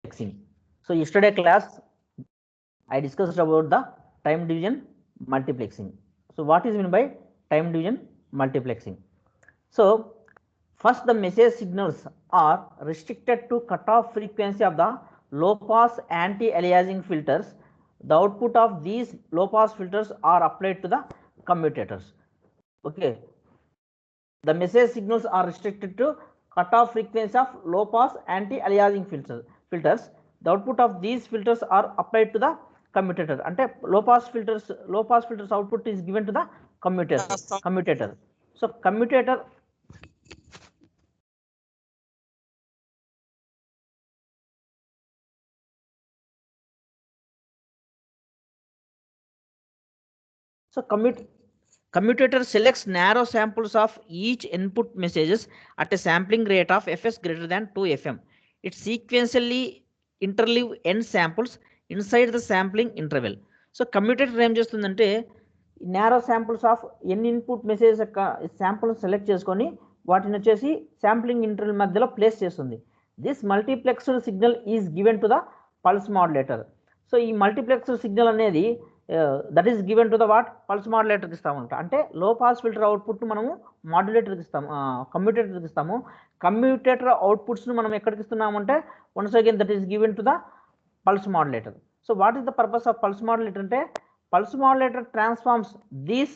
multiplexing. So yesterday class I discussed about the time division multiplexing. So what is meant by time division multiplexing? So first the message signals are restricted to cutoff frequency of the low pass anti-aliasing filters. The output of these low pass filters are applied to the commutators. Okay. The message signals are restricted to cutoff frequency of low pass anti-aliasing filters. The output of these filters are applied to the commutator. Ante low pass filters output is given to the commutator. So commutator commutator selects narrow samples of each input messages at a sampling rate of fs greater than 2 fm. It sequentially interleave n samples inside the sampling interval. So commutator ఏం చేస్తుందంటే narrow samples of n input messages sample select చేసుకొని వాటిని వచ్చేసి sampling interval మధ్యలో place చేస్తుంది. This multiplexed signal is given to the pulse modulator. So ఈ multiplexed signal అనేది that is given to the what pulse మాడ్యులేటర్కి ఇస్తామంట. అంటే లో పాస్ ఫిల్టర్ అవుట్పుట్ మనము మాడ్యులేటర్కి ఇస్తాము, కమ్యూటేటర్కి ఇస్తాము. కమ్యూటేటర్ అవుట్పుట్స్ను మనం ఎక్కడికి ఇస్తున్నామంటే once again that is given to the pulse modulator. So what is the purpose of pulse modulator అంటే pulse modulator transforms these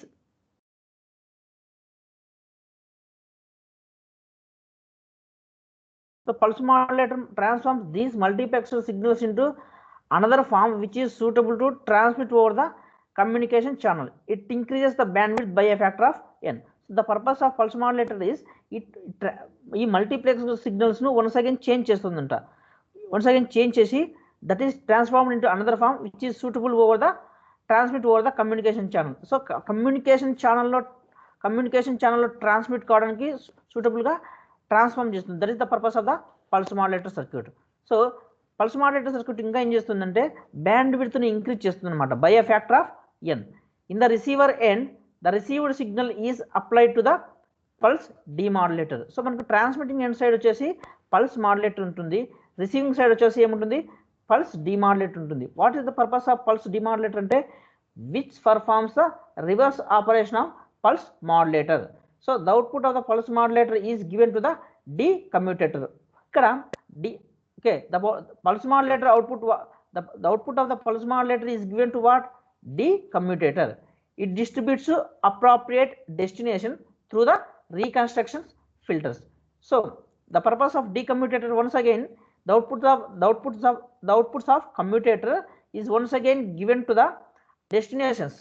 multiplexed signals into another form which is suitable to transmit over the communication channel. It increases the bandwidth by a factor of n. So the purpose of pulse modulator is ఈ multiplexed signals ను once again change చేస్తుందంట. once again change చేసి that is transformed into another form which is suitable over the transmit over the communication channel. So communication channel లో transmit కావడానికి suitable గా transform చేస్తుంది. That is the purpose of the pulse modulator circuit. So pulse modulator circuit ఇంకా ఏం చేస్తుందంటే band విడ్త్ని increase చేస్తుంది అనమాట by a factor of N. In the receiver end the received signal is applied to the pulse demodulator. So మనకు transmitting end side వచ్చేసి pulse modulator ఉంటుంది, receiving side వచ్చేసి ఏముంటుంది పల్స్ డిమాడ్యులేటర్ ఉంటుంది. What is the purpose of pulse demodulator అంటే which performs the reverse operation of pulse modulator. So the output of the pulse modulator is given to the decommutator. ఇక్కడ డి okay the pulse modulator output the output of the pulse modulator is given to what D commutator. It distributes to appropriate destination through the reconstruction filters. So the purpose of D commutator once again the outputs of commutator is once again given to the destinations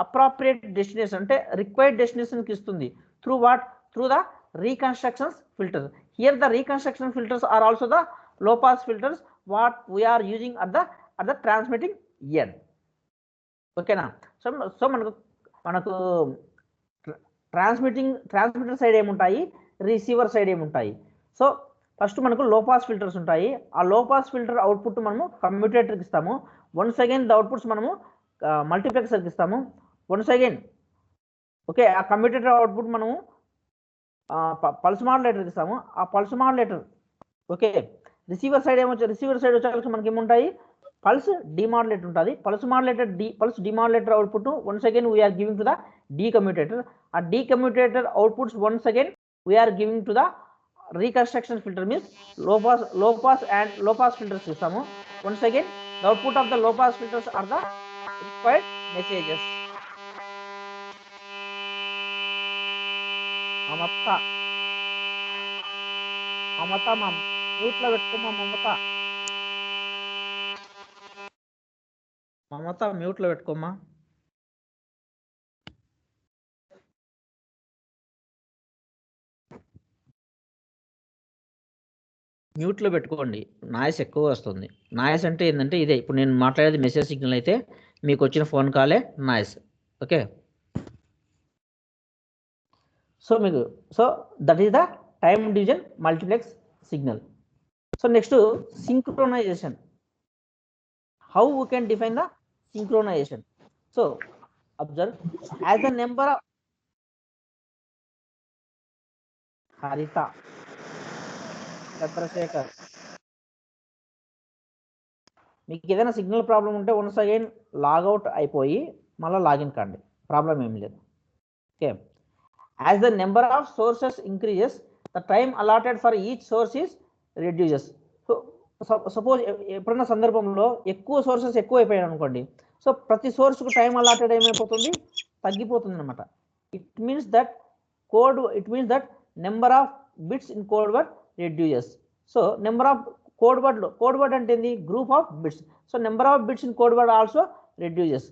appropriate destination అంటే required destination కి ఇస్తుంది through what through the reconstruction filters. Here the reconstruction filters are also the low pass filters what we are using at the transmitting end. ఓకేనా. So మనకు transmitter side ఏముంటాయి, receiver side ఏముంటాయి. So first మనకు లో pass filters ఉంటాయి. ఆ లో pass filter output మనము కమ్యూటేటర్కి ఇస్తాము. వన్స్ అగైన్ ద అవుట్పుట్స్ మనము మల్టీప్లెక్సర్కి ఇస్తాము. వన్స్ అగైన్ ఓకే ఆ కమ్యూటేటర్ అవుట్పుట్ మనము పల్స్ మాడ్యులేటర్కి ఇస్తాము. ఆ pulse modulator okay receiver side వచ్చేసరికి మనకి ఏముంటాయి పల్స్ డిమాడ్యులేటర్ ఉంటుంది. Pulse demodulator output once again we are giving to the decommutator. ఆ decommutator outputs once again we are giving to the reconstruction filter means low pass filters ఇస్తాము. Once again the output of the low pass filters are the required messages. Mamata మ్యూట్లో పెట్టుకోమా మమత మ్యూట్లో పెట్టుకోమా. మ్యూట్లో పెట్టుకోండి, noise ఎక్కువ వస్తుంది. Noise అంటే ఏంటంటే ఇదే ఇప్పుడు నేను మాట్లాడేది మెసేజ్ సిగ్నల్ అయితే మీకు వచ్చిన ఫోన్ కాలే noise. Okay so that is the time division multiplex signal. So next synchronization. How we can define the synchronization? So observe as the number of Harita, Chandrasekhar, మీకు ఏదైనా సిగ్నల్ ప్రాబ్లం ఉంటే once again logout అయిపోయి మళ్ళీ login కండి, problem ఏం లేదు. Okay, as the number of sources increases the time allotted for each source is reduces. So suppose ఎప్పుడైనా సందర్భంలో ఎక్కువ సోర్సెస్ ఎక్కువ అయిపోయాయి అనుకోండి, సో ప్రతి సోర్స్కు టైం అలాటెడ్ ఏమైపోతుంది, తగ్గిపోతుంది అనమాట. It means that number of bits in code word reduces. So number of code word అంటే ఏంది, group of bits. So number of bits in code word also reduces.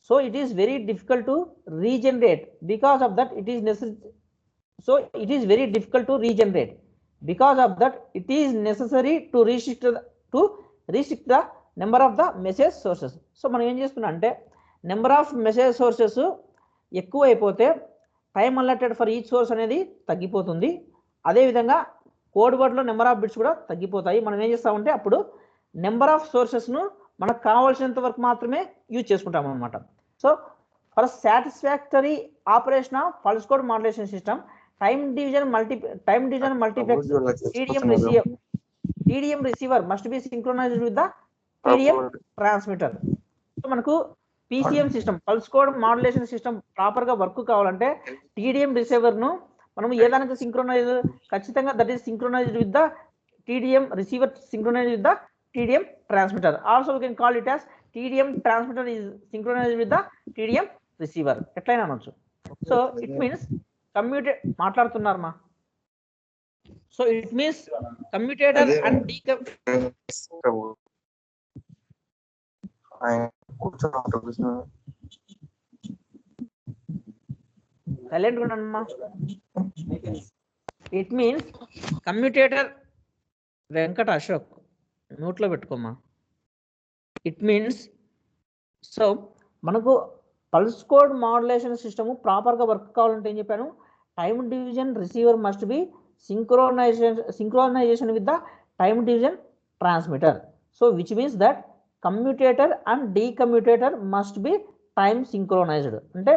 So it is very difficult to regenerate. Because of that it is necessary. So it is very difficult to regenerate. Because of that it is necessary to restrict the number of the message sources. So మనం ఏం చేస్తున్నాం అంటే number of message sources ఎక్కువ అయిపోతే time alerted for each source అనేది తగ్గిపోతుంది. అదేవిధంగా code వర్డ్లో number of bits కూడా తగ్గిపోతాయి. మనం ఏం చేస్తామంటే అప్పుడు నెంబర్ ఆఫ్ సోర్సెస్ను మనకు కావాల్సినంత వరకు మాత్రమే యూజ్ చేసుకుంటాం అనమాట. So for satisfactory operation of pulse code modulation system, time division multiplex TDM receiver must be synchronized with the TDM transmitter. సో మనకు PCM system, pulse code modulation system ప్రాపర్గా వర్క్ కావాలంటే TDM రిసీవర్ను మనం ఏదానికి సింక్రోనైజ్, ఖచ్చితంగా that is synchronized with the TDM receiver, synchronized with the TDM transmitter. Also we can call it as TDM transmitter is synchronized with the TDM receiver. ఎట్లయినా అనొచ్చు. So it means మాట్లాడుతున్నారమ్మా. So it means commutator and silent ఉన్నానమ్మా. It means commutator Venkata Ashok నోట్లో పెట్టుకోమ్మా. It means so మనకు pulse code modulation system ప్రాపర్గా work కావాలంటే ఏం చెప్పాను, time division receiver must be synchronization with the time division transmitter. So which means that commutator and decommutator must be time synchronized. అంటే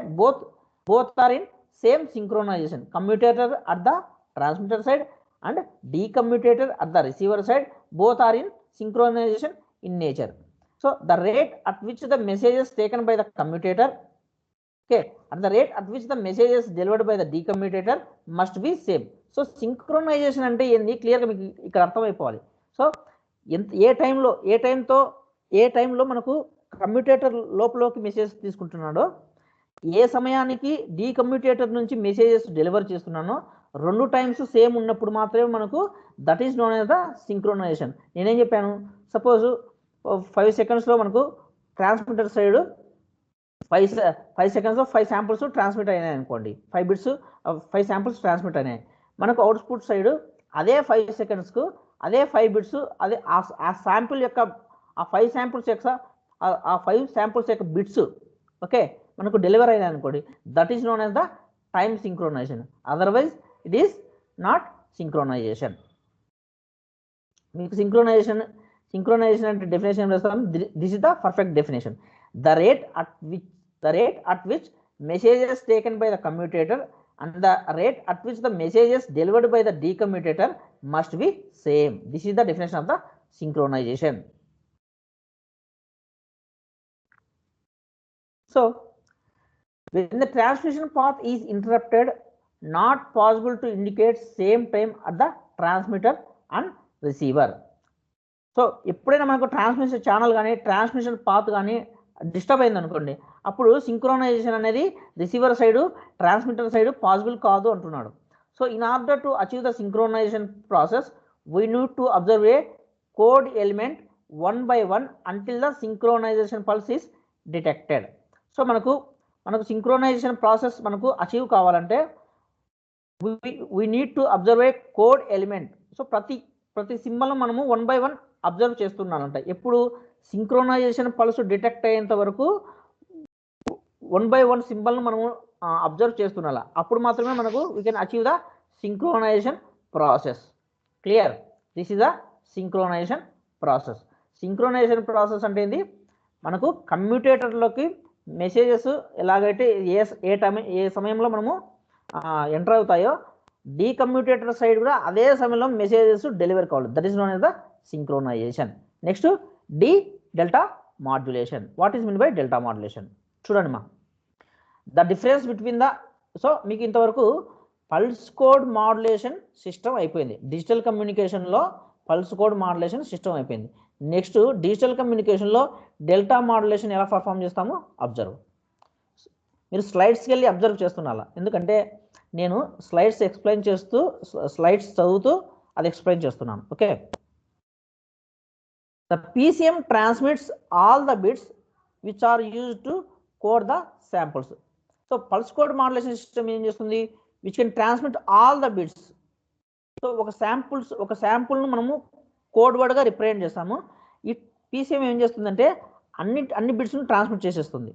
both are in same synchronization. Commutator at the transmitter side and decommutator at the receiver side, both are in synchronization in nature. So the rate at which the message is taken by the commutator, okay, and the rate at which the message is delivered by the decommutator must be same. So synchronization అంటే ఏంది క్లియర్గా మీకు ఇక్కడ అర్థమైపోవాలి. So ఏ టైంలో మనకు commutator లోపలికి message తీసుకుంటున్నాడో, ఏ సమయానికి డీకమ్యూటేటర్ నుంచి మెసేజెస్ డెలివర్ చేస్తున్నానో, రెండు టైమ్స్ సేమ్ ఉన్నప్పుడు మాత్రమే మనకు that is known as the synchronisation. నేనేం చెప్పాను, సపోజ్ 5 సెకండ్స్లో మనకు ట్రాన్స్మిటర్ సైడ్ 5 సెకండ్స్లో 5 శాంపుల్స్ ట్రాన్స్మిట్ అయినాయి అనుకోండి, 5 బిట్స్ 5 శాంపుల్స్ ట్రాన్స్మిట్ అయినాయి. మనకు అవుట్పుట్ సైడ్ అదే 5 సెకండ్స్కు అదే 5 బిట్స్, అదే ఆ శాంపుల్ యొక్క ఆ 5 శాంపుల్స్ యొక్క బిట్స్ ఓకే మనకు డెలివర్ అయినాయి అనుకోండి, that is known as the time synchronisation. Otherwise it is not synchronisation. మీకు సింక్రోనైజేషన్ అంటే డెఫినేషన్ ఏం చేస్తాను, this is the perfect definition. The rate at which messages taken by the commutator and the rate at which the messages delivered by the decommutator must be same. This is the definition of the synchronization. So when the transmission path is interrupted, not possible to indicate same time at the transmitter and receiver. So ఎప్పుడైనా మనకు transmission channel కానీ transmission path కానీ disturb అయింది అనుకోండి, అప్పుడు synchronisation అనేది receiver side transmitter side possible కాదు అంటున్నాడు. So in order to achieve the synchronisation process we need to observe A code element 1 by 1 until the synchronization pulse is detected. So మనకు synchronisation process మనకు achieve కావాలంటే we need to observe A code element. So ప్రతి symbol మనము 1 by 1 observe చేస్తున్నానంట. ఎప్పుడు synchronisation pulse detect అయ్యేంత వరకు 1 by 1 సింబల్ను మనము observe చేస్తున్నా, అప్పుడు మాత్రమే మనకు we can achieve the synchronisation process. Clear? This is the synchronisation process. Synchronisation process అంటే ఏంది, మనకు కమ్యూటేటర్లోకి మెసేజెస్ ఎలాగైతే ఏ సమయంలో మనము ఎంటర్ అవుతాయో, డీకమ్యూటేటర్ సైడ్ కూడా అదే సమయంలో మెసేజెస్ డెలివరీ కావాలి. That is known as the synchronization. Next the delta modulation. What is mean by delta modulation? చూడండి మా, the difference between the, so మీకు ఇంతవరకు పల్స్ కోడ్ మాడ్యులేషన్ సిస్టమ్ అయిపోయింది. డిజిటల్ కమ్యూనికేషన్లో పల్స్ కోడ్ మాడ్యులేషన్ సిస్టమ్ అయిపోయింది. Next digital కమ్యూనికేషన్లో delta modulation ఎలా perform చేస్తామో అబ్జర్వ్. మీరు స్లైడ్స్కి వెళ్ళి అబ్జర్వ్ చేస్తున్నారా? ఎందుకంటే నేను స్లైడ్స్ ఎక్స్ప్లెయిన్ చేస్తూ స్లైడ్స్ చదువుతూ అది ఎక్స్ప్లెయిన్ చేస్తున్నాను. Okay, the PCM transmits all the bits which are used to code the samples. So pulse code modulation system ఏం చేస్తుంది? Which can transmit all the bits. So ఒక శాంపుల్ను మనము కోడ్ వర్డ్గా రిప్రజెంట్ చేస్తాము. ఈ PCM ఏం చేస్తుందంటే అన్ని బిట్స్ను ట్రాన్స్మిట్ చేసేస్తుంది.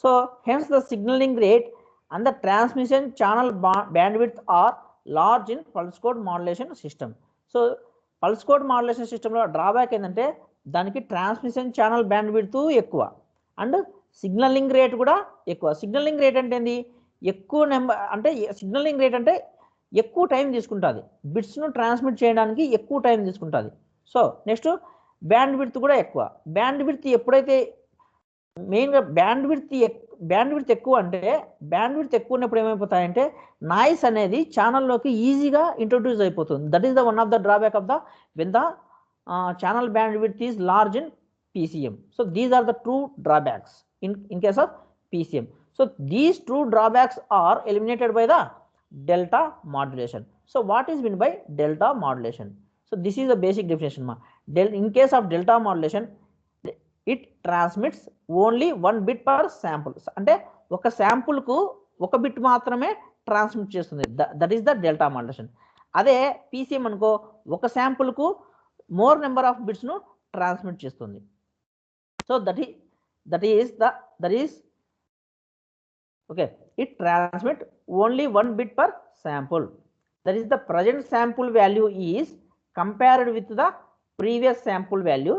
So hence the signalling rate and the transmission channel bandwidth are large in pulse code modulation system. So pulse code modulation సిస్టంలో డ్రాబ్యాక్ ఏంటంటే దానికి ట్రాన్స్మిషన్ ఛానల్ బ్యాండ్విడ్త్ ఎక్కువ అండ్ సిగ్నలింగ్ రేట్ కూడా ఎక్కువ. సిగ్నలింగ్ రేట్ అంటే ఏంది? ఎక్కువ నెంబర్ అంటే సిగ్నలింగ్ రేట్ అంటే ఎక్కువ టైం తీసుకుంటుంది, బిట్స్ను ట్రాన్స్మిట్ చేయడానికి ఎక్కువ టైం తీసుకుంటుంది. సో నెక్స్ట్ బ్యాండ్విడ్త్ కూడా ఎక్కువ. బ్యాండ్విడ్త్ ఎప్పుడైతే మెయిన్గా బ్యాండ్విడ్త్ ఎక్కువ అంటే, బ్యాండ్విడ్త్ ఎక్కువ ఉన్నప్పుడు ఏమైపోతాయంటే నాయిస్ అనేది ఛానల్లోకి ఈజీగా ఇంట్రొడ్యూస్ అయిపోతుంది. That is the one of the drawback of the when the channel bandwidth is large in PCM. So these are the two drawbacks in case of PCM. So these two drawbacks are eliminated by the delta modulation. So what is meant by delta modulation? So this is the basic definition ma. In case of delta modulation, it transmits only one bit per sample. అంటే ఒక sample కు ఒక bit మాత్రమే transmit చేస్తుంది. That is the delta modulation. అదే PCM అనుకో ఒక sample కు మోర్ నెంబర్ ఆఫ్ బిట్స్ ను ట్రాన్స్మిట్ చేస్తుంది. So that is okay, it transmit only one bit per sample. That is the present sample value is compared with the previous sample value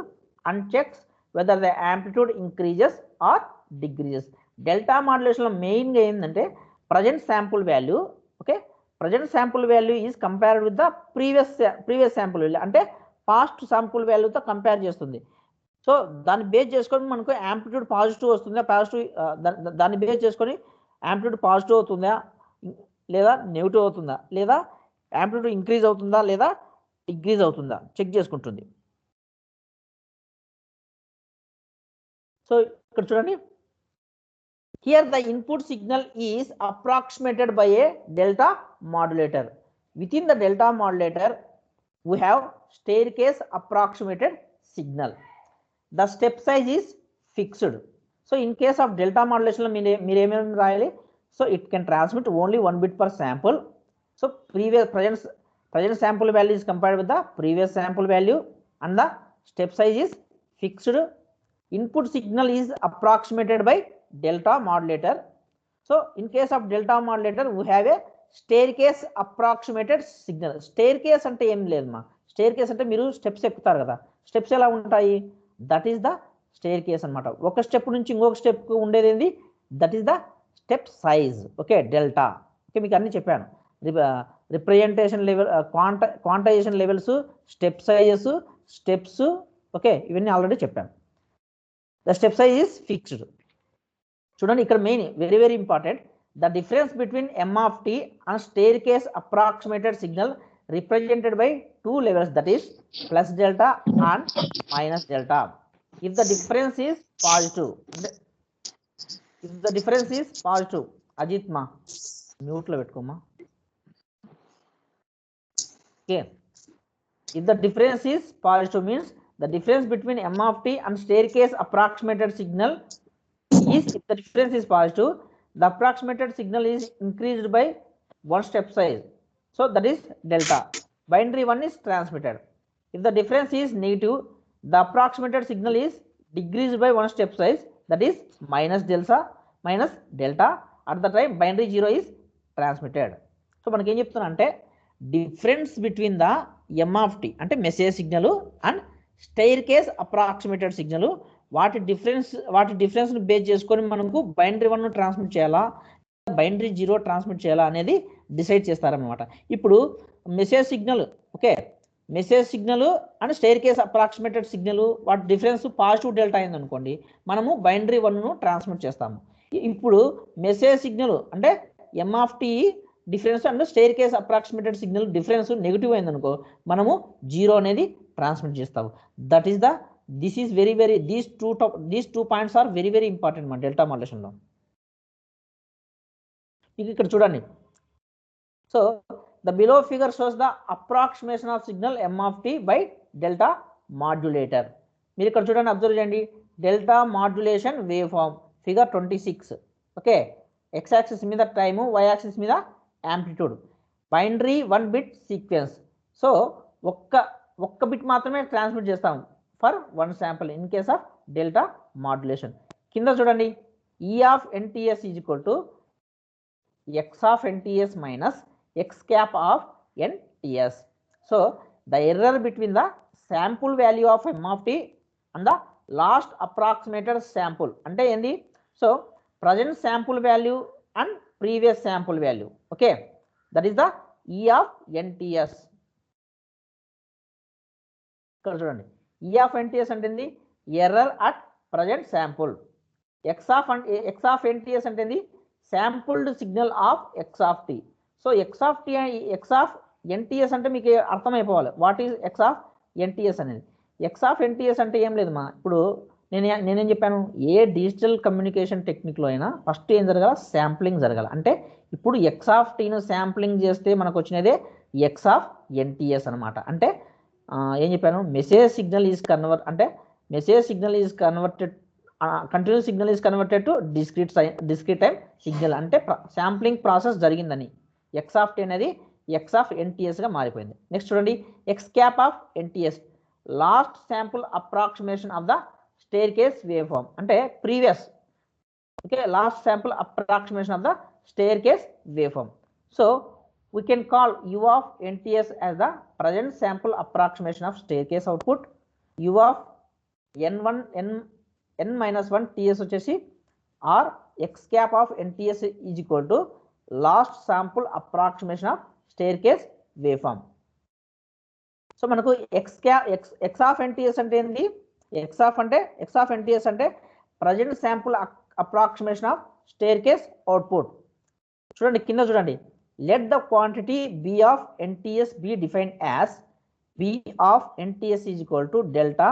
and checks whether the amplitude increases or decreases. Delta modulation lo main ga endante present sample value, okay, present sample value is compared with the previous sample value, ante past sample value తో compare చేస్తుంది. So దాన్ని base చేసుకొని మనకు amplitude positive వస్తుందా, దాన్ని base చేసుకొని amplitude positive అవుతుందా లేదా నెగిటివ్ అవుతుందా, లేదా యాంప్లిట్యూడ్ ఇంక్రీజ్ అవుతుందా లేదా డిక్రీజ్ అవుతుందా చెక్ చేసుకుంటుంది. సో ఇక్కడ చూడండి, here the input signal is approximated by a delta modulator. With in the delta modulator we have staircase approximated signal. The step size is fixed. So in case of delta modulation మీరు ఏమేమి రాయాలి? So it can transmit only 1 bit per sample. So present sample value is compared with the previous sample value and the step size is fixed. Input signal is approximated by delta modulator. So in case of delta modulator we have a staircase approximated signal. Staircase అంటే ఏం లేదు మా, స్టేర్కేస్ అంటే మీరు steps ఎక్కుతారు కదా, steps ఎలా ఉంటాయి? దట్ ఈస్ ద స్టేర్కేస్ అనమాట. ఒక స్టెప్ నుంచి ఇంకొక స్టెప్ ఉండేది ఏంది? That is the step size. Okay, delta. Okay, మీకు అన్ని చెప్పాను. Representation level, quantization levels, step sizes, steps, okay, ఇవన్నీ ఆల్రెడీ చెప్పాను. The step size is fixed. చూడండి ఇక్కడ main very very important, the difference between m of t and staircase approximated signal represented by two levels, that is plus delta and minus delta. If the difference is positive, Ajit ma mute lo petkoma. Okay, if the difference is positive means the difference between m of t and staircase approximated signal is, if the difference is positive, the approximated signal is increased by one step size. So that is delta. Binary 1 is transmitted. If the difference is negative, the approximated signal is decreased by one step size, that is minus delta. At the time binary 0 is transmitted. So మనకి ఏం చెప్తున్నా అంటే difference between the m of t అంటే message signal and staircase approximated signal, వాటి difference base చేసుకొని మనకు binary 1 transmit చేయాలా, binary 0 transmit చేయాలా అనేది డిసైడ్ చేస్తారన్నమాట. ఇప్పుడు message signal, okay, message signal and staircase approximated signal వాటి డిఫరెన్స్ పాజిటివ్ డెల్టా అయింది అనుకోండి, మనము బైనరీ 1ను ట్రాన్స్మిట్ చేస్తాము. ఇప్పుడు మెసేజ్ సిగ్నల్ అంటే m of t difference and staircase approximated signal difference negative అయింది అనుకో, మనము 0 అనేది ట్రాన్స్మిట్ చేస్తాము. That is this is very these two points are very important మన డెల్టా మాడ్యులేషన్లో. ఇక్కడ చూడండి. So the below figure shows the approximation of signal m of t by delta modulator. మీరు ఇక్కడ చూడండి, అబ్జర్వ్ చేయండి, delta modulation waveform figure 26. Okay, x axis మీద time, y axis మీద amplitude, binary 1 bit sequence. So ఒక్క bit మాత్రమే transmit చేస్తాం for 1 sample in case of delta modulation. కింద చూడండి, e of NTS is equal to x of NTS minus x cap of NTS. So the error between the sample value of m of t and the last approximated sample ante endi, so present sample value and previous sample value. Okay, that is the E of NTS. ఇక్కడ చూడండి, E of NTS అంటే ఏంది, error at present sample. X of NTS అంటే ఏంది, sampled signal of x of t. So x of NTS అంటే మీకు అర్థమైపోవాలి, what is x of NTS అనేది. ఎక్స్ ఆఫ్ ఎన్టీఎస్ అంటే ఏం లేదు మా, ఇప్పుడు నేనేం చెప్పాను, ఏ డిజిటల్ కమ్యూనికేషన్ టెక్నిక్లో అయినా ఫస్ట్ ఏం జరగాల, శాంప్లింగ్ జరగాలి. అంటే ఇప్పుడు ఎక్స్ ఆఫ్ టీను శాంప్లింగ్ చేస్తే మనకు వచ్చినదే ఎక్స్ ఆఫ్ ఎన్టీఎస్ అనమాట. అంటే ఏం చెప్పాను, message signal is converted continuous signal is converted to discrete time signal. అంటే శాంప్లింగ్ ప్రాసెస్ జరిగిందని ఎక్స్ ఆఫ్ టీ అనేది ఎక్స్ ఆఫ్ ఎన్టీఎస్గా మారిపోయింది. నెక్స్ట్ చూడండి, x cap of NTS, last sample approximation of the staircase waveform. అంటే previous, okay, last sample approximation of the staircase waveform. So we can call u of NTS as the present sample approximation of staircase output. u of n minus 1 TS వచ్చేసి or x cap of NTS is equal to last sample approximation of staircase waveform. So మనకు x of NTS అంటే ఏంది, x of NTS అంటే present sample approximation of staircase output. చూడండి కింద చూడండి, let the quantity b of NTS be defined as b of NTS is equal to delta,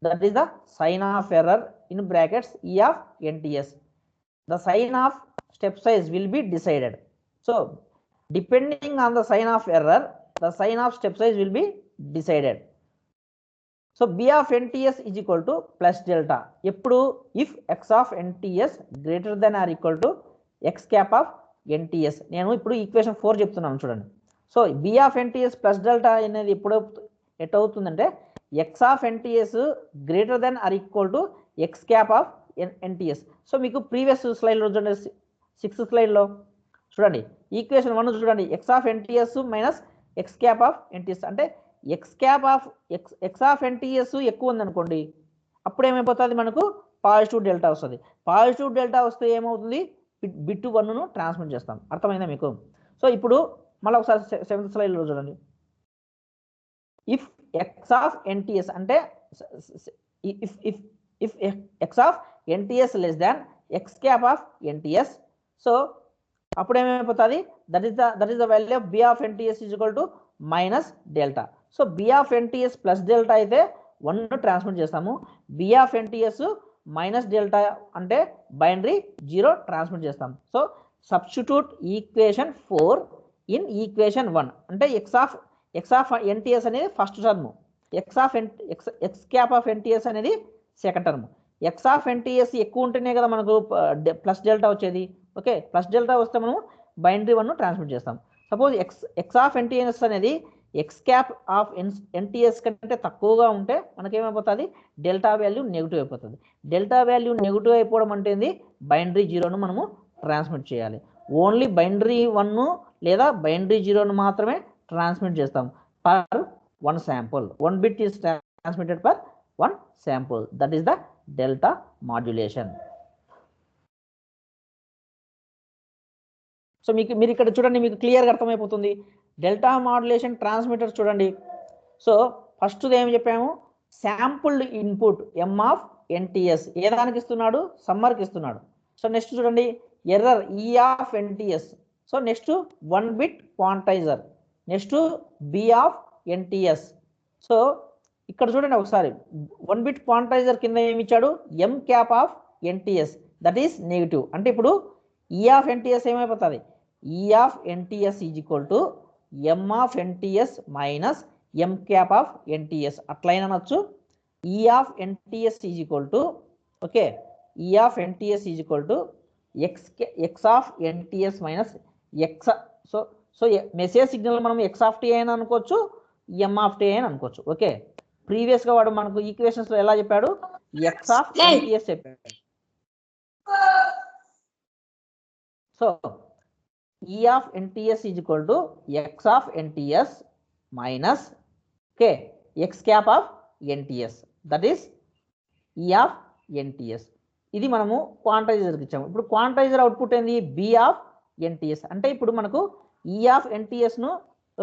that is the sign of error in brackets E of NTS. The sign of step size will be decided. So depending on the sign of error, the sign of step size will be decided. So b of NTS is equal to plus delta eppudu if x of NTS greater than or equal to x cap of NTS. నేను ఇప్పుడు equation 4 చెప్తున్నాను చూడండి. So b of NTS plus delta అనేది ఎప్పుడు ఎట్ అవుతుందంటే x of NTS greater than or equal to x cap of NTS. So మీకు previous స్లైడ్లో చూడండి, 6th స్లైడ్లో చూడండి, ఈక్వేషన్ 1 చూడండి, x of NTS minus x cap of NTS అంటే x of NTS ఎక్కువ ఉందనుకోండి, అప్పుడు ఏమైపోతుంది, మనకు పాజిటివ్ డెల్టా వస్తుంది. పాజిటివ్ డెల్టా వస్తే ఏమవుతుంది, బిట్ 1ను ట్రాన్స్మిట్ చేస్తాం. అర్థమైందా మీకు? సో ఇప్పుడు మళ్ళీ ఒకసారి 7th స్లైడ్లో చూడండి, ఇఫ్ ఎక్స్ ఆఫ్ ఎన్టీఎస్ అంటే if x of NTS less than x cap of NTS, so అప్పుడు ఏమైపోతుంది, that is the value of b of NTS is equal to minus delta. So b of NTS plus delta అయితే 1ను transmit చేస్తాము, b of NTS minus delta అంటే binary 0 transmit చేస్తాం. So substitute equation 4 in equation 1 అంటే x of NTS అనేది first term, X cap of NTS అనేది second term. X of NTS ఎక్కువ ఉంటేనే కదా మనకు ప్లస్ డెల్టా వచ్చేది. ఓకే, ప్లస్ డెల్టా వస్తే మనం బైనరీ 1ను ట్రాన్స్మిట్ చేస్తాం. సపోజ్ ఎక్స్ ఆఫ్ ఎన్టీఎస్ అనేది ఎక్స్ క్యాప్ ఆఫ్ ఎన్టీఎస్ కంటే తక్కువగా ఉంటే మనకేమైపోతుంది, డెల్టా వాల్యూ నెగిటివ్ అయిపోతుంది. డెల్టా వాల్యూ నెగిటివ్ అయిపోవడం అంటే ఏంది, బైనరీ 0ను మనము ట్రాన్స్మిట్ చేయాలి. ఓన్లీ బైనరీ 1 లేదా బైనరీ 0ను మాత్రమే ట్రాన్స్మిట్ చేస్తాం per 1 sample. 1 bit is transmitted per 1 sample. That is the delta modulation. So మీరు ఇక్కడ చూడండి, మీకు క్లియర్గా అర్థమైపోతుంది. డెల్టా మాడ్యులేషన్ ట్రాన్స్మిటర్ చూడండి. సో ఫస్ట్ ఏం చెప్పాము, sampled input m of NTS ఏ దానికి ఇస్తున్నాడు, సమ్మర్కి ఇస్తున్నాడు. సో నెక్స్ట్ చూడండి error e of NTS. So next 1 bit quantizer, next b of NTS. So ఇక్కడ చూడండి ఒకసారి 1 బిట్ క్వాంటైజర్ కింద ఏమి ఇచ్చాడు, ఎం cap of NTS, that is negative. అంటే ఇప్పుడు ఈ ఆఫ్ ఎన్టీఎస్ ఏమైపోతుంది, e of NTS is equal to m of NTS minus m cap of NTS అట్లయినా అనొచ్చు. E of NTS is equal to okay, e of NTS is equal to x of NTS minus x. So so message signal మనం x of t అయినా అనుకోవచ్చు, ఎం of t అయినా అనుకోవచ్చు. Okay, ప్రీవియస్గా వాడు మనకు ఈక్వేషన్స్లో ఎలా చెప్పాడు, ఎక్స్ ఆఫ్ ఎన్టీఎస్ చెప్పాడు. So e of NTS is equal to x of NTS minus okay x cap of NTS, that is e of NTS. ఇది మనము క్వాంటైజర్కి ఇచ్చాము. ఇప్పుడు క్వాంటైజర్ అవుట్పుట్ ఏంది, బి ఆఫ్ ఎన్టీఎస్. అంటే ఇప్పుడు మనకు ఈ ఆఫ్ ఎన్టీఎస్ను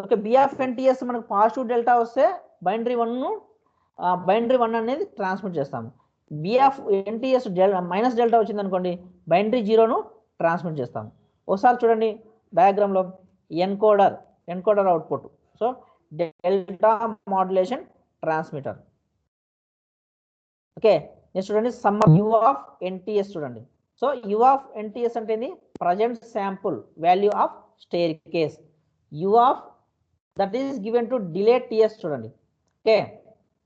ఓకే బి ఆఫ్ ఎన్టీఎస్ మనకు పాజిటివ్ డెల్టా వస్తే బైనరీ 1 అనేది ట్రాన్స్మిట్ చేస్తాము. B of NTS minus delta వచ్చింది అనుకోండి, బైనరీ 0ను ట్రాన్స్మిట్ చేస్తాము. ఒకసారి చూడండి డయాగ్రామ్లో encoder output. So delta modulation transmitter. Okay next చూడండి సమ్మర్ యు ఆఫ్ ఎన్టీఎస్ చూడండి. సో యు ఆఫ్ ఎన్టీఎస్ అంటే ఏంది, present sample value of staircase. U of that is given to delay TS చూడండి. Okay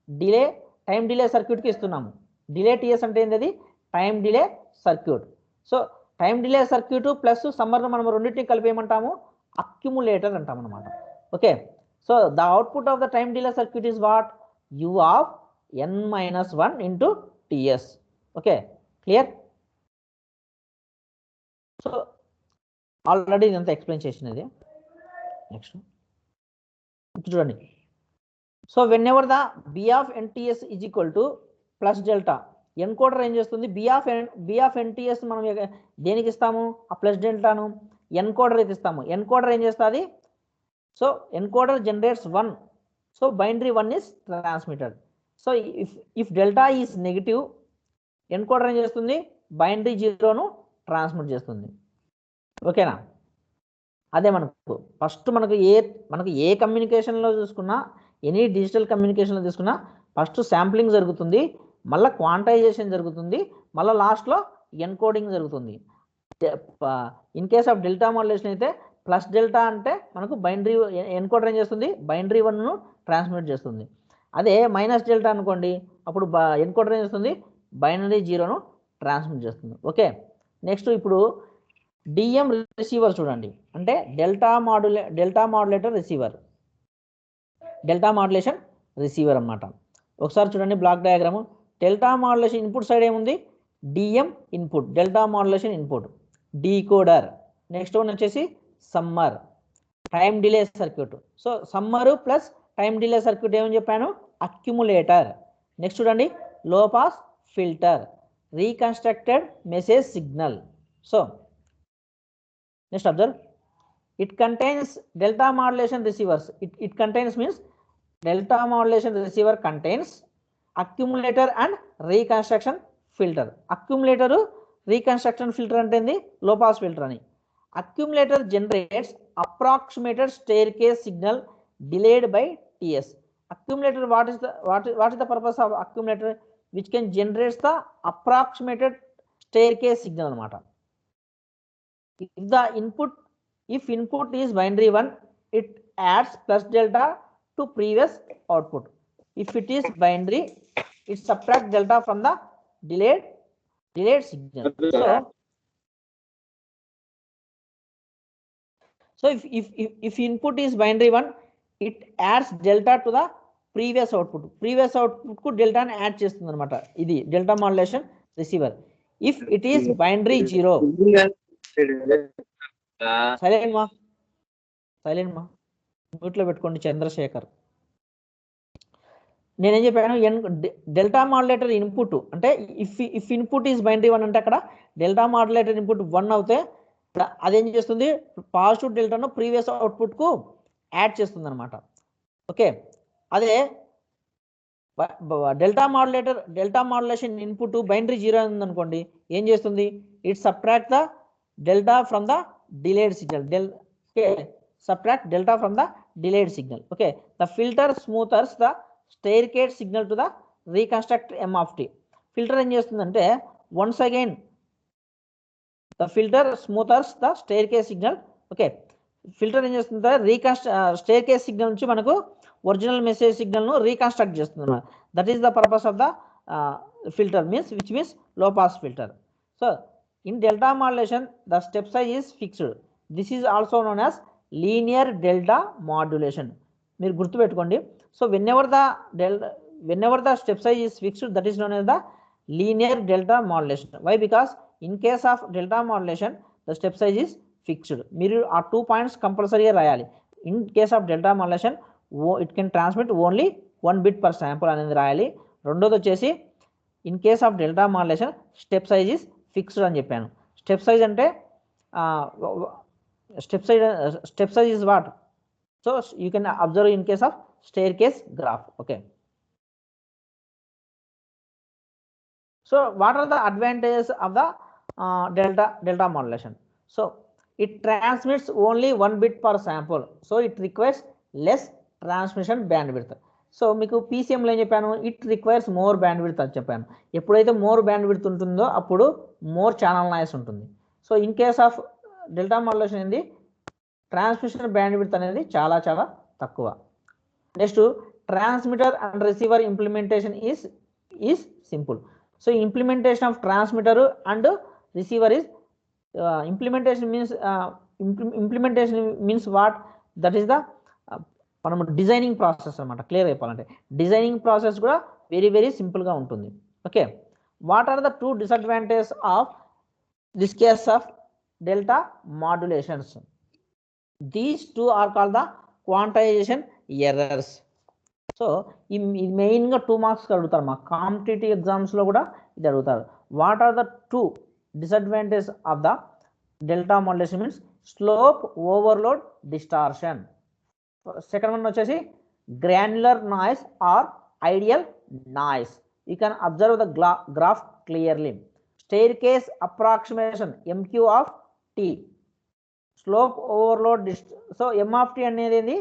delay time delay సర్క్యూట్కి ఇస్తున్నాము. Delay TS అంటే ఏంది, time delay circuit. So time delay circuit plus సమ్మర్ను మనం రెండింటిని కలిపి ఏమంటాము, అక్యుములేటర్ అంటాం అనమాట. Okay so the output of the time delay circuit is what, u of n-1 into TS. Okay clear. So already ఇదంతా ఎక్స్ప్లెయిన్ చేసినది. నెక్స్ట్ చూడండి. So whenever the b of NTS is equal to plus delta, encoder ఏం చేస్తుంది, B of NTS మనం దేనికి ఇస్తాము, ఆ plus డెల్టాను encoder అయితే ఇస్తాము. ఎన్కోడర్ ఏం చేస్తుంది, so encoder generates 1, so binary 1 is transmitted. So if delta is negative, encoder ఏం చేస్తుంది, బైనరీ 0ను ట్రాన్స్మిట్ చేస్తుంది. ఓకేనా. అదే మనకు ఫస్ట్ మనకు ఏ కమ్యూనికేషన్లో చూసుకున్నా, ఎనీ డిజిటల్ కమ్యూనికేషన్లో తీసుకున్నా ఫస్ట్ శాంప్లింగ్ జరుగుతుంది, మళ్ళీ క్వాంటైజేషన్ జరుగుతుంది, మళ్ళీ లాస్ట్లో ఎన్కోడింగ్ జరుగుతుంది. In case of delta modulation అయితే ప్లస్ డెల్టా అంటే మనకు బైనరీ ఎన్కోడర్ ఏం చేస్తుంది, బైనరీ 1ను ట్రాన్స్మిట్ చేస్తుంది. అదే మైనస్ డెల్టా అనుకోండి, అప్పుడు ఎన్కోడర్ ఏం చేస్తుంది, బైనరీ 0ను ట్రాన్స్మిట్ చేస్తుంది. ఓకే నెక్స్ట్ ఇప్పుడు డిఎం రిసీవర్ చూడండి. అంటే delta modulator receiver, delta modulation receiver అన్నమాట. ఒకసారి చూడండి block diagram. Delta modulation input side ఏముంది, DM input, delta modulation input, decoder. Next one వచ్చేసి summer, time delay circuit. So summer plus time delay circuit ఏమని చెప్పాను, accumulator. Next చూడండి low pass filter, reconstructed message signal. So next observe, it contains delta modulation receivers. It contains means delta modulation receiver contains accumulator and reconstruction filter. Accumulator reconstruction filter అంటే low pass filter అని. Accumulator generates approximated staircase signal delayed by TS. Accumulator, what is the purpose of accumulator, which can generate the approximated staircase signal అన్నమాట. If input is binary 1, it adds plus delta to previous output. If it is binary, it subtracts delta from the delayed signal. So if input is binary 1, it adds delta to the previous output. Previous output ku delta ni add chestundi anamata. Idi delta modulation receiver. If it is binary 0, silent మా మ్యూట్లో పెట్టుకోండి చంద్రశేఖర్. నేనేం చెప్పాను, delta modulator input అంటే if input is binary 1 అంటే అక్కడ delta modulator input 1 అవుతే అదేం చేస్తుంది, పాజిటివ్ డెల్టాను ప్రీవియస్ అవుట్పుట్కు యాడ్ చేస్తుంది అనమాట. ఓకే అదే డెల్టా మాడ్యులేషన్ ఇన్పుట్ బైనరీ 0 ఉందనుకోండి, ఏం చేస్తుంది? It subtract the delta from the delayed signal. Subtract delta from the delayed signal. Okay, the filter smoothers the staircase signal to the reconstruct m of t. Filter ఏం చేస్తుందంటే once again the filter smoothers the staircase signal. Okay, filter ఏం చేస్తుందంటే స్టేర్కేస్ signal నుంచి మనకు original message signal ను reconstruct చేస్తుంది. That is the purpose of the filter which means low pass filter. So in delta modulation the step size is fixed. This is also known as linear delta modulation. మీరు గుర్తుపెట్టుకోండి. So whenever the step size is fixed, that is known as the linear delta modulation. Why? Because in case of delta modulation the step size is fixed. మీరు ఆ 2 points కంపల్సరీగా రాయాలి. In case of delta modulation it can transmit only 1 bit per sample అనేది రాయాలి. రెండోది వచ్చేసి in case of delta modulation step size is fixed అని చెప్పాను. స్టెప్ సైజ్ అంటే step size is what? So you can observe in case of staircase graph. Okay, so what are the advantages of the delta modulation? So it transmits only 1 bit per sample, so it requires less transmission bandwidth. So మీకు పీసీఎంలో ఏం చెప్పాను? It requires more bandwidth అని చెప్పాను. ఎప్పుడైతే more bandwidth ఉంటుందో అప్పుడు more channel noise ఉంటుంది. So in case of delta modulation ఏంది? ట్రాన్స్మిషన్ బ్యాండ్విడ్త్ అనేది చాలా చాలా తక్కువ. Next transmitter and receiver implementation is simple. So implementation of transmitter and receiver is implementation means what? That is the మనం designing process అనమాట. Clear అయిపోవాలంటే designing process కూడా very very సింపుల్గా ఉంటుంది. Okay, what are the 2 disadvantages of this case of delta modulations? These 2 are called the quantization errors. So ఈ మెయిన్గా 2 marks అడుగుతారు మా కాంపిటేటివ్ ఎగ్జామ్స్లో కూడా ఇది అడుగుతారు. What are the 2 disadvantages of the delta modulation? Means slope overload distortion. Second one వచ్చేసి granular noise or ideal noise. You can observe the graph clearly. Staircase approximation MQ of T, slope overload so M of T అనేది ఏంది?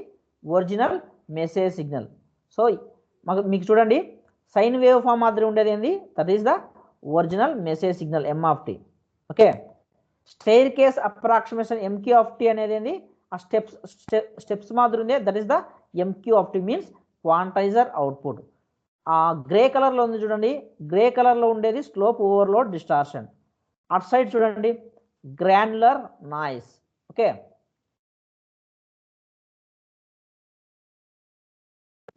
Original message signal. So మీకు చూడండి sine wave form మాదిరి ఉండేది ఏంది? That is the original message signal M of T. Okay, staircase approximation MQ of T అనేది ఏంది? ఆ స్టెప్స్ మాదిరి ఉంది. That is the MQ of T means quantizer output. ఆ గ్రే కలర్లో ఉంది చూడండి, గ్రే కలర్లో ఉండేది slope overload distortion. At side చూడండి granular noise. Okay,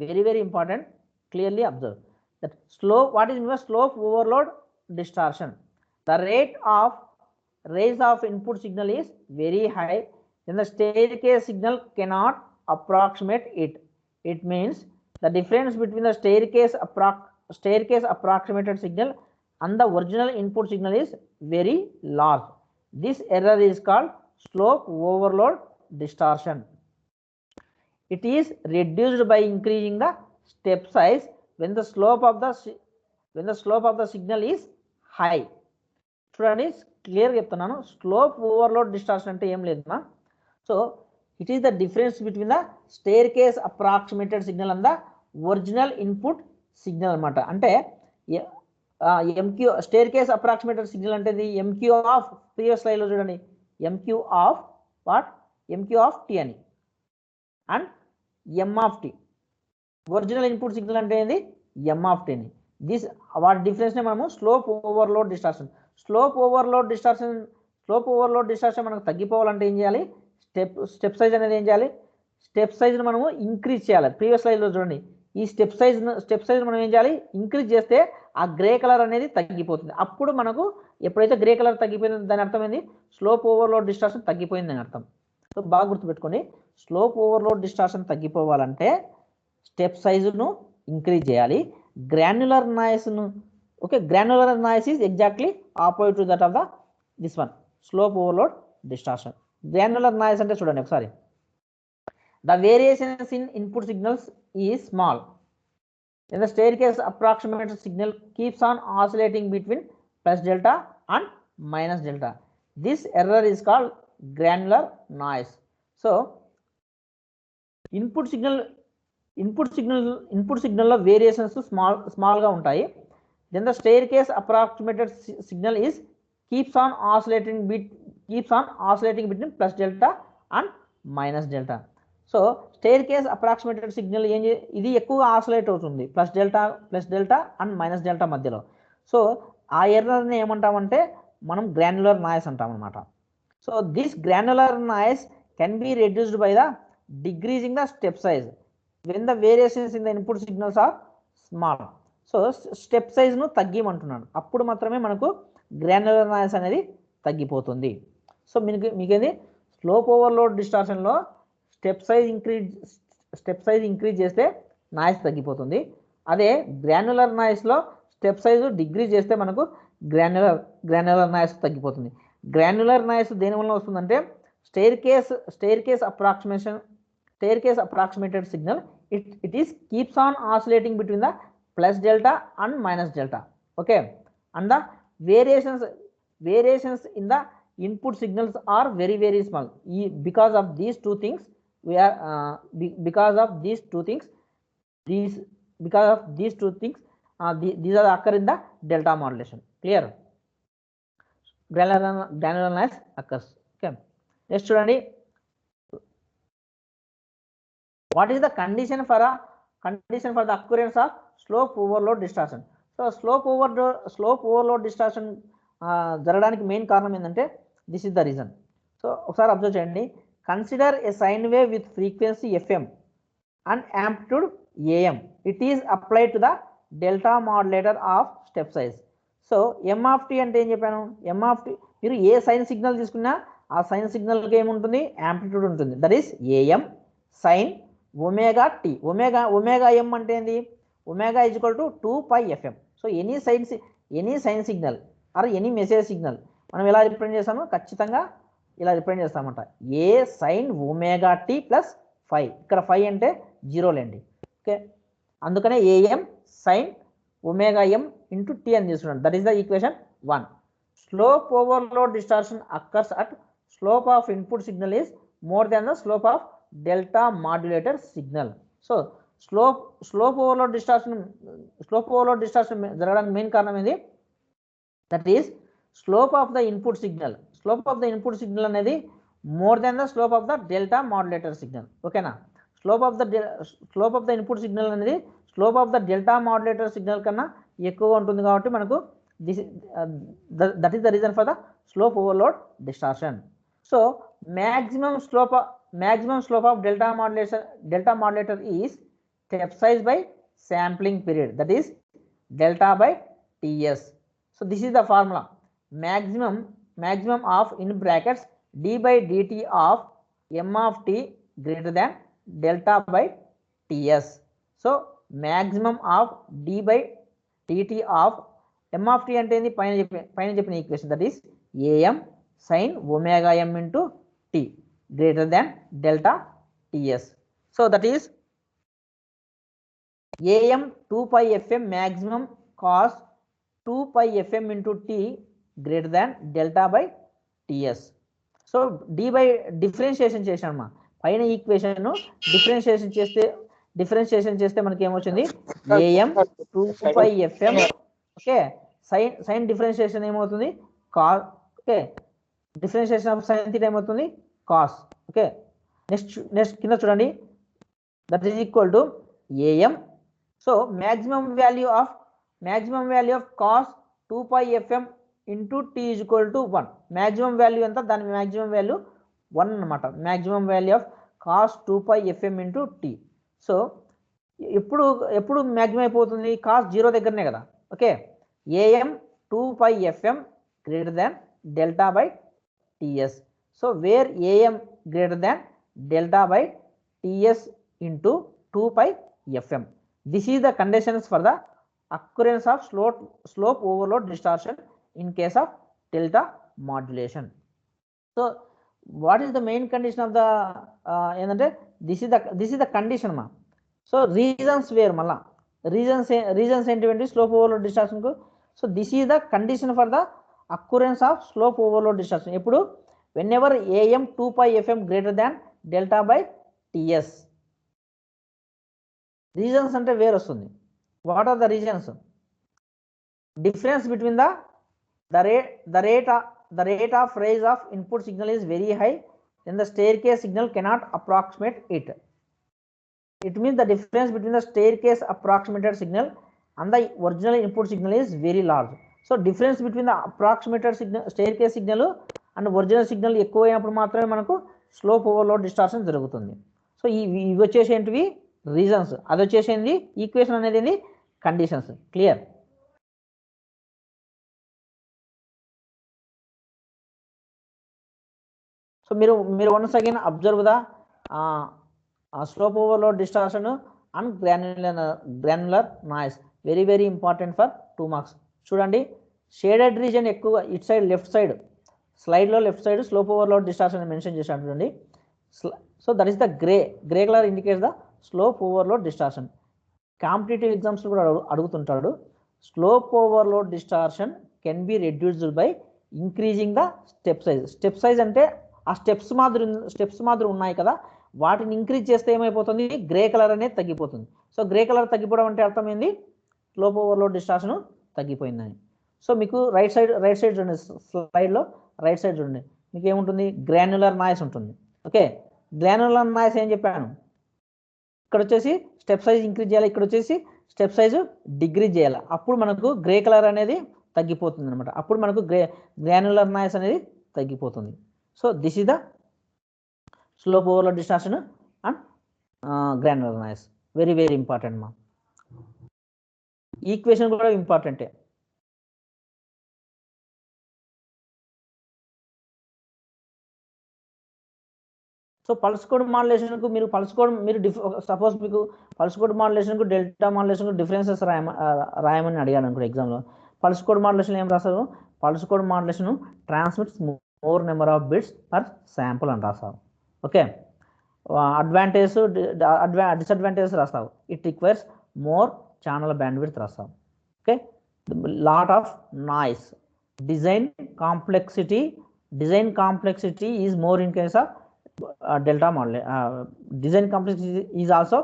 very very important. Clearly observe that what is meant slope overload distortion? The rate of rise of input signal is very high, then the staircase signal cannot approximate it. It means the difference between the staircase approximated signal and the original input signal is very large. This error is called slope overload distortion. It is reduced by increasing the step size when the slope of the signal is high. చూడండి క్లియర్గా చెప్తున్నాను. Slope overload distortion అంటే ఏం లేదమ్మా. So it is the difference between the staircase approximated signal and the original input signal అనమాట. అంటే MQ staircase approximated signal అంటే MQ of previous స్లైడ్లో చూడండి MQ of what? MQ of T అని and M of T. Original input signal అంటే ఏంది? M of T అని. వాటి డిఫరెన్స్నే మనము slope overload distortion. Slope overload distortion మనకు తగ్గిపోవాలంటే ఏం చేయాలి? స్టెప్ సైజ్ అనేది ఏం చేయాలి? స్టెప్ సైజ్ను మనము ఇంక్రీజ్ చేయాలి. ప్రీవియస్ స్లైడ్లో చూడండి ఈ స్టెప్ సైజ్ మనం ఏం చేయాలి? ఇంక్రీజ్ చేస్తే ఆ గ్రే కలర్ అనేది తగ్గిపోతుంది. అప్పుడు మనకు ఎప్పుడైతే గ్రే కలర్ తగ్గిపోయింది దాని అర్థం ఏంది? స్లోప్ ఓవర్లోడ్ డిస్టార్షన్ తగ్గిపోయింది అని అర్థం. సో బాగా గుర్తుపెట్టుకోండి, స్లోప్ ఓవర్లోడ్ డిస్టార్షన్ తగ్గిపోవాలంటే స్టెప్ సైజును ఇంక్రీజ్ చేయాలి. గ్రాన్యులర్ నాయిస్ను granular noise is exactly opposite to that of this one slope overload distortion. Granular noise అంటే చూడండి ఒకసారి, the variations in input signals is small. In the staircase approximate signal keeps on oscillating between plus delta and minus delta. This error is called granular noise. So input signal లో variations small గా ఉంటాయి. Then the staircase approximated signal is keeps on oscillating between plus delta and minus delta. So staircase approximated signal ఇది ఎక్కువ oscillate అవుతుంది plus delta and minus delta మధ్యలో. So ఆ ఎర్రర్ని ఏమంటామంటే మనం గ్రాన్యులర్ నాయిస్ అంటాం అనమాట. So this granular noise can be reduced by the decreasing the step size when the variations in the input signals are small. So step సైజ్ను తగ్గిమంటున్నాడు, అప్పుడు మాత్రమే మనకు గ్రాన్యులర్ నాయిస్ అనేది తగ్గిపోతుంది. సో మీకేది స్లోప్ ఓవర్లోడ్ డిస్టార్షన్లో స్టెప్ సైజ్ ఇంక్రీజ్ చేస్తే నాయిస్ తగ్గిపోతుంది. అదే గ్రాన్యులర్ నాయిస్లో స్టెప్ సైజు డిక్రీజ్ చేస్తే మనకు గ్రాన్యులర్ నాయిస్ తగ్గిపోతుంది. గ్రాన్యులర్ నాయిస్ దేనివల్ల వస్తుందంటే staircase approximated signal it is keeps on oscillating between the plus delta and minus delta. Okay, and the variations in the input signals are very very small. Because of these two things these are occur in the delta modulation. Clear? Granular noise occurs. Okay, next చూడండి, what is the condition for the occurrence of slope overload distortion? So slope overload distortion జరగడానికి main కారణం ఏంటంటే this is the reason. So ఒకసారి observe చేయండి. Consider a sine wave with frequency FM and amplitude AM. It is applied to the delta modulator of step size. So m of t అంటే ఏం చెప్పాను? m of t మీరు ఏ sign signal తీసుకున్నా ఆ sign సిగ్నల్కి ఏముంటుంది? Amplitude ఉంటుంది. That is AM sine omega t. Omega m అంటే ఏంది? Omega is equal to 2πfm. So any sine signal or any message signal మనం ఎలా రిప్రజెంట్ చేస్తామో ఖచ్చితంగా ఇలా రిప్రజెంట్ చేస్తామంట. A sine omega t plus 5. ఇక్కడ 5 అంటే జీరోలేండి. ఓకే, అందుకనే AM sine omega m into t అని తీసుకున్నాడు. That is the equation 1. Slope overload distortion occurs at slope of input signal is more than the slope of delta modulator signal. So slope overload distortion జరగడానికి main కారణం ఏంది? That is slope of the input signal అనేది more than the slope of the delta modulator signal. ఓకేనా? Slope of the input signal అనేది slope of the delta modulator signal కన్నా ఎక్కువగా ఉంటుంది కాబట్టి మనకు that is the reason for the slope overload distortion. So maximum slope of delta modulator is step size by sampling period, that is delta by ts. So this is the formula. Maximum of in brackets d by dt of m of t greater than delta by ts. So maximum of d by dt of m of t అంటే ఏంది? పైన చెప్పిన equation, that is am sin omega m into t greater than delta ts. So that is am 2 pi fm maximum cos 2 pi fm into t greater than delta by ts. So d by differentiation చేసామా, పైన equation differentiation చేస్తే మనకి ఏమొచ్చింది? am 2 pi fm. Okay, sine differentiation ఏమవుతుంది? Cos. Okay, differentiation of sine theta ఏమవుతుంది? Cos. Okay, next కింద చూడండి, that is equal to am. So maximum value of cos 2 pi fm into t is equal to 1. maximum value ఎంత? దాని maximum value 1 అన్నమాట. maximum value of cos 2 pi fm into t. So ఎప్పుడు maximum అయిపోతుంది? Cos 0 దగ్గరనే కదా. Okay, am 2 pi fm greater than delta by ts. So where am greater than delta by ts into 2 pi fm. This is the conditions for the occurrence of slope overload distortion in case of delta modulation. So what is the main condition of the this is the condition మా. So reasons వేరు మళ్ళా, reasons ఏంటివంటే slope overload డిస్టార్షన్కు. So this is the condition for the occurrence of slope overload distortion. ఎప్పుడు whenever AM 2π FM greater than delta by TS. Reasons అంటే వేరు వస్తుంది. What are the reasons? Difference between the rate of rise of input signal is very high, then the staircase signal cannot approximate it. It means the difference between the staircase approximated signal and the original input signal is very large. So difference between the approximated signal, staircase signal and original signal ఎక్కువ అయినప్పుడు మాత్రమే మనకు slope overload distortion జరుగుతుంది. So ఇవి వచ్చేసి ఏంటివి reasons, అది వచ్చేసింది ఈక్వేషన్ అనేది ఏంది కండిషన్స్. క్లియర్? సో మీరు once again observe the slope overload distortion and granular noise. Very very important for 2 marks. చూడండి, షేడెడ్ రీజన్ ఎక్కువ ఇట్ సైడ్ లెఫ్ట్ సైడ్ స్లైడ్లో left side slope overload distortion mention చేశాను చూడండి. So that is the grey colour indicates the slope overload distortion. Competitive exams కూడా అడుగుతుంటాడు. Slope overload distortion can be reduced by increasing the step size. Step size అంటే ఆ steps మాదిరి ఉన్నాయి కదా, వాటిని increase చేస్తే ఏమైపోతుంది, గ్రే కలర్ అనేది తగ్గిపోతుంది. సో గ్రే కలర్ తగ్గిపోవడం అంటే అర్థం ఏంది, స్లోప్ ఓవర్లోడ్ డిస్టార్షన్ తగ్గిపోయిందని. సో మీకు రైట్ సైడ్ చూడండి, స్లైడ్లో రైట్ సైడ్ చూడండి, మీకు ఏముంటుంది, గ్రాన్యులర్ నాయిస్ ఉంటుంది. ఓకే, గ్రాన్యులర్ నాయిస్ ఏం చెప్పాను, ఇక్కడ వచ్చేసి స్టెప్ సైజ్ ఇంక్రీజ్ చేయాలి, ఇక్కడ వచ్చేసి స్టెప్ సైజు డిక్రీజ్ చేయాలి. అప్పుడు మనకు గ్రే కలర్ అనేది తగ్గిపోతుంది అనమాట. అప్పుడు మనకు గ్రాన్యులర్ నాయిస్ అనేది తగ్గిపోతుంది. So this is the slope overload distortion and granular noise. Very very important మా. ఈక్వేషన్ కూడా ఇంపార్టెంటే. సో పల్స్ కోడ్ మాడ్యులేషన్కు మీరు సపోజ్ మీకు పల్స్ కోడ్ మాడ్యులేషన్కు డెల్టా మాడ్యులేషన్కు డిఫరెన్సెస్ రాయమని అడిగాను అనుకో ఎగ్జామ్లో. పల్స్ కోడ్ మాడ్యులేషన్ ఏం రాస్తారు, pulse code modulation transmits more number of bits per sample అని రాస్తావు. ఓకే, డిసడ్వాంటేజెస్ రాస్తావు, it requires more channel band రాస్తావు. Okay, lot of noise, design complexity is more in case of delta modulation. Design complexity is also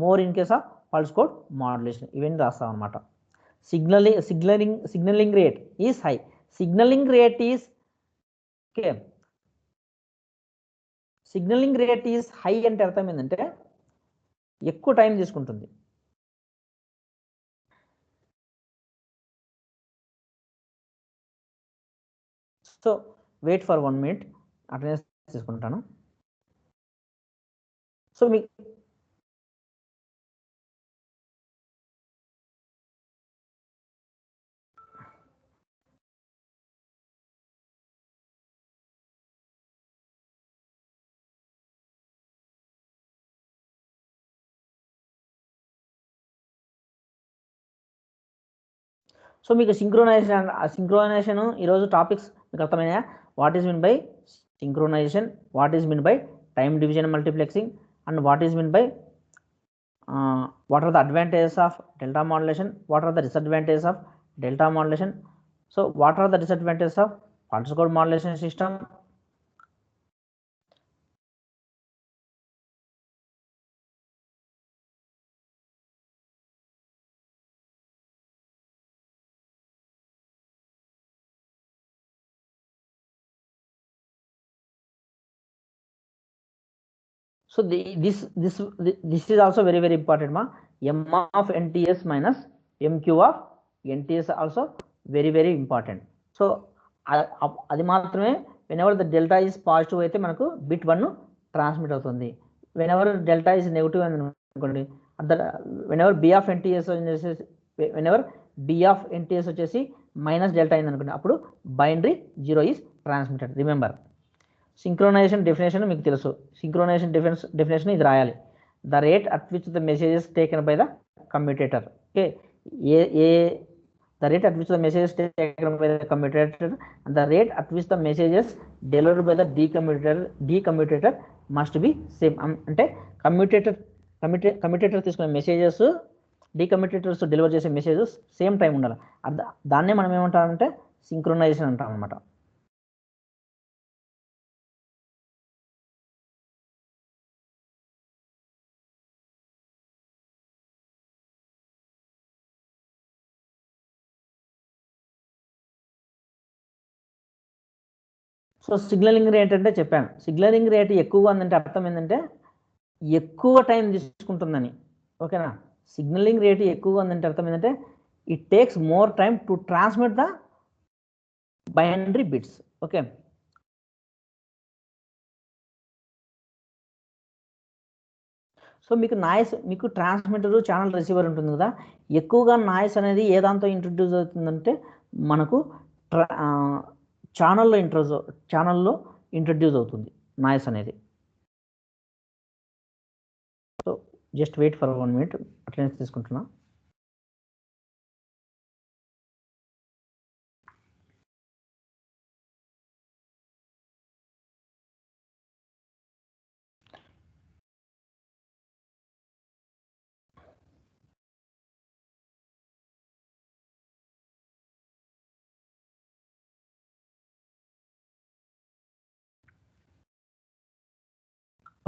more in case of pulse code modulation. Even రాస్తాం అన్నమాట. signaling rate is high. Signaling rate is okay. Signaling rate is high అంటే అర్థం ఏంటంటే ఎక్కువ time తీసుకుంటుంది. So wait for 1 minute, attendance తీసుకుంటాను. So మీకు synchronization ఈరోజు టాపిక్స్ మీకు అర్థమైనా? What is mean by synchronization, what is mean by time division multiplexing, and what is meant by what are the advantages of delta modulation, what are the disadvantages of delta modulation. So what are the disadvantages of pulse code modulation system? So this is also very very important ma. M of NTS minus MQ of NTS also very very important. So అది మాత్రమే whenever the delta is positive అయితే మనకు bit 1 transmit అవుతుంది. whenever delta is negative అని అనుకోండి, whenever B of NTS వచ్చేసి minus delta అయింది అనుకోండి, అప్పుడు binary 0 is transmitted. Remember, synchronisation definition మీకు తెలుసు. సింక్రోనైజేషన్ డెఫినేషన్ ఇది రాయాలి. The rate at which the messages taken by the commutator. Okay, the rate at which the messages taken by the commutator and the rate at which the messages delivered by the decommutator must be same. అంటే commutator తీసుకునే messages, decommutators deliver చేసే messages same time ఉండాలి. దాన్నే మనం ఏమంటామంటే synchronisation అంటాం అనమాట. So signalling rate అంటే చెప్పాను. సిగ్నలింగ్ రేట్ ఎక్కువగా ఉందంటే అర్థం ఏంటంటే ఎక్కువ టైం తీసుకుంటుందని. ఓకేనా? సిగ్నలింగ్ రేట్ ఎక్కువగా ఉందంటే అర్థం ఏంటంటే it takes more time to transmit the binary bits. Okay. So మీకు ట్రాన్స్మిటర్, ఛానల్, రిసీవర్ ఉంటుంది కదా. ఎక్కువగా నాయిస్ అనేది ఏ దాంతో ఇంట్రడ్యూస్ అవుతుందంటే మనకు ఛానల్లో ఇంట్రడ్యూస్ అవుతుంది నాయిస్ అనేది. So just wait for 1 minute, attendance తీసుకుంటున్నా.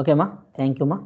ఓకే అమ్మా, థ్యాంక్ యూ అమ్మా.